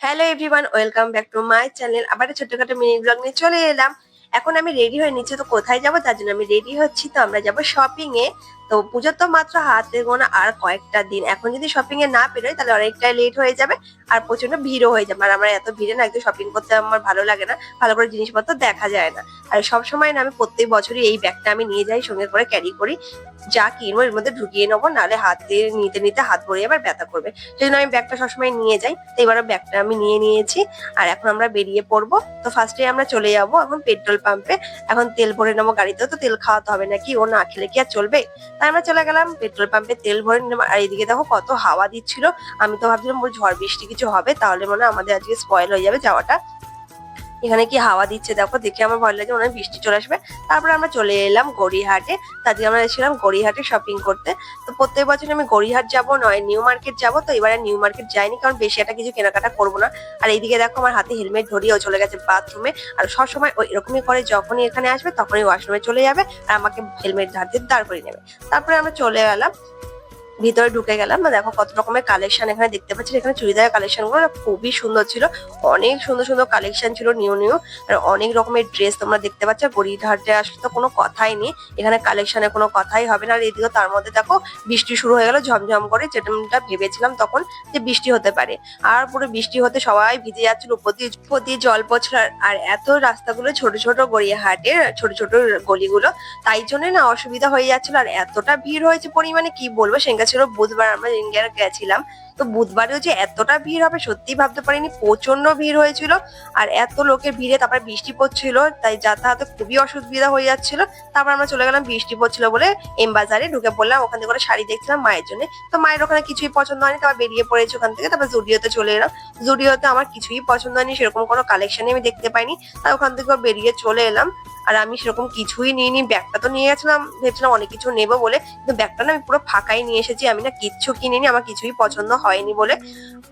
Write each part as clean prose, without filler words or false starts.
Hello everyone, welcome back to my channel. আবার একটা ছোটখাটো মিনি ব্লগ নিয়ে চলে এলাম। এখন আমি রেডি হয়ে নিচ্ছি, তো কোথায় যাব তার জন্য আমি রেডি হচ্ছি। তো আমরা যাব শপিং এ। তো পুজো তো মাত্র হাতে গোনা আর কয়েকটা দিন। এখন যদি শপিং এ না বেরোই তাহলে অনেকটাই লেট হয়ে যাবে আর প্রচন্ড ভিড়ও হয়ে যাবে। আর আমার এত ভিড়ে না একদম শপিং করতে আমার ভালো লাগে না, ভালো করে জিনিসপত্র দেখা যায় না। আর সব সময় না আমি প্রত্যেক বছরই এই ব্যাগটা আমি নিয়ে যাই, সঙ্গে করে ক্যারি করি। যা কিনবো এর মধ্যে ঢুকিয়ে নেবো, নাহলে হাতে নিতে নিতে হাত ভরে আবার ব্যথা করবে। সেই জন্য আমি ব্যাগটা সবসময় নিয়ে যাই। তো এবারও ব্যাগটা আমি নিয়ে নিয়েছি আর এখন আমরা বেরিয়ে পড়বো। তো ফার্স্টে আমরা চলে যাব এখন পেট্রোল পাম্পে। এখন তেল ভরে নেবো গাড়িতেও, তো তেল খাওয়াতে হবে নাকি, ও না খেলে কি আর চলবে। তাই আমরা চলে গেলাম পেট্রোল পাম্পে তেল ভরে নিলাম। আর এইদিকে দেখো কত হাওয়া দিচ্ছিল। আমি তো ভাবছিলাম ওর ঝড় বৃষ্টি কিছু হবে, তাহলে মনে হয় আমাদের আজকে স্পয়েল হয়ে যাবে যাওয়াটা। এখানে কি হাওয়া দিচ্ছে দেখো, দেখে আমার ভয় লাগে, মনে হয় বৃষ্টি চলে আসবে। তারপরে আমরা চলে এলাম গড়িয়াহাটে। তারপরে আমরা এসেছিলাম গড়িয়াহাটে শপিং করতে। তো প্রত্যেক বছর আমি গড়িয়াহাট যাবো নয় নিউ মার্কেট যাবো, তো এবারে নিউ মার্কেট যাইনি, কারণ বেশি একটা কিছু কেনাকাটা করবো না। আর এইদিকে দেখো আমার হাতে হেলমেট ধরিয়েও চলে গেছে বাথরুমে। আর সবসময় ওই এরকমই করে, যখনই এখানে আসবে তখনই ওয়াশরুমে চলে যাবে আর আমাকে হেলমেট ধার দাঁড় করে নেবে। তারপরে আমরা চলে গেলাম ভিতরে, ঢুকে গেলাম। দেখো কত রকমের কালেকশন এখানে দেখতে পাচ্ছি। এখানে চুড়িদারের কালেকশন গুলো না খুবই সুন্দর ছিল। অনেক সুন্দর সুন্দর কালেকশন ছিল, নিউ নিউ। আর অনেক রকমের ড্রেস তোমরা দেখতে পাচ্ছ। গড়িয়াহাটে আসলে তো কোনো কথাই নেই, এখানে কালেকশনের কোনো কথাই হবে না। আর এদিকে তার মধ্যে দেখো বৃষ্টি শুরু হয়ে গেল ঝমঝম করে, যেটা ভেবেছিলাম তখন যে বৃষ্টি হতে পারে। আর পুরো বৃষ্টি হতে সবাই ভিজে যাচ্ছিল, উপর দিয়ে জল পড়ছিল। আর এত রাস্তাগুলো ছোট ছোট, গড়িয়াহাটের ছোট ছোট গলিগুলো, তাই জন্য না অসুবিধা হয়ে যাচ্ছিল। আর এতটা ভিড় হয়েছে পরিমাণে কি বলবো। সেখানে ছিল বুধবার, আমরা ইন্ডিয়ার গেছিলাম। তো বুধবারেও যে এতটা ভিড় হবে সত্যি ভাবতে পারিনি, প্রচন্ড ভিড় হয়েছিল। আর এত লোকের ভিড়ে তারপর বৃষ্টি পড়ছিল, তাই যাতায়াতে খুবই অসুবিধা হয়ে যাচ্ছিল। তারপর আমরা চলে গেলাম বৃষ্টি পড়ছিল বলে এম বাজারে ঢুকে পড়লাম। ওখান থেকে করে শাড়ি দেখছিলাম মায়ের জন্য। তো মায়ের ওখানে কিছুই পছন্দ হয়নি, তারপর বেরিয়ে পড়েছে ওখান থেকে। তারপর জুডিওতে চলে এলাম। জুডিওতে আমার কিছুই পছন্দ হয়নি, সেরকম কোনো কালেকশনই আমি দেখতে পাইনি। তাই ওখান থেকে বেরিয়ে চলে এলাম। আর আমি সেরকম কিছুই নিইনি, ব্যাগটা তো নিয়ে গেছিলাম, ভেবেছিলাম অনেক কিছু নেবো বলে, কিন্তু ব্যাগটা না আমি পুরো ফাঁকাই নিয়ে এসেছি। আমি না কিচ্ছু কিনিনি, আমার কিছুই পছন্দ হয়নি বলে।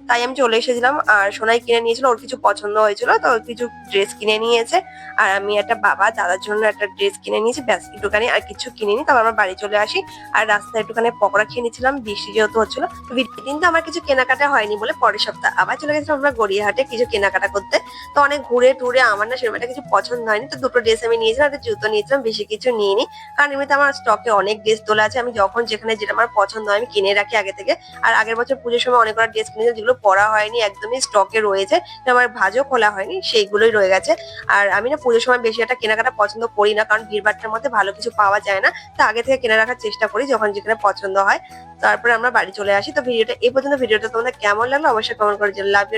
তাই আমি চলে এসেছিলাম। আর সোনাই কিনে নিয়েছিল, ওর কিছু পছন্দ হয়েছিল তো ওর কিছু ড্রেস কিনে নিয়েছে। আর আমি একটা দাদার জন্য একটা ড্রেস কিনে নিয়েছি, ব্যাস একটুখানি, আর কিছু কিনিনি। তারপর আমার বাড়ি চলে আসি। আর রাস্তায় একটুখানি পকোড়া খেয়ে নিয়েছিলাম, বৃষ্টি যেহেতু হচ্ছিল। তো কিন্তু আমার কিছু কেনাকাটা হয়নি বলে পরের সপ্তাহ আবার চলে গেছিলাম আমরা গড়িয়াহাটে কিছু কেনাকাটা করতে। তো অনেক ঘুরে টুরে আমার না সেরকম একটা কিছু পছন্দ হয়নি। তো দুটো ড্রেস আমি নিয়েছিলাম, একটা জুতো নিয়েছিলাম, বেশি কিছু নিইনি। কারণ এমনিতে আমার স্টকে অনেক ড্রেস তোলা আছে, আমি যখন যেখানে যেটা আমার পছন্দ হয় আমি কিনে রাখি আগে থেকে। আর আগের বছর পুজোর সময় অনেকগুলো ড্রেস কিনেছি, যেগুলো পরা হয়নি, একদমই স্টকে রয়েছে, আমার ভাঁজও খোলা হয়নি, সেইগুলোই রয়ে গেছে। আর আমি না পুজোর সময় বেশি একটা কেনাকাটা পছন্দ করি না, কারণ ভিড়ভাট্টার মধ্যে ভালো কিছু পাওয়া যায় না। তো আগে থেকে কিনে রাখার চেষ্টা করি যখন যেখানে পছন্দ হয়। তারপরে আমরা বাড়ি চলে আসি। তো ভিডিওটা এই পর্যন্ত, ভিডিওটা তোমাদের কেমন লাগলো অবশ্যই কমেন্ট করে জানাও। Love you.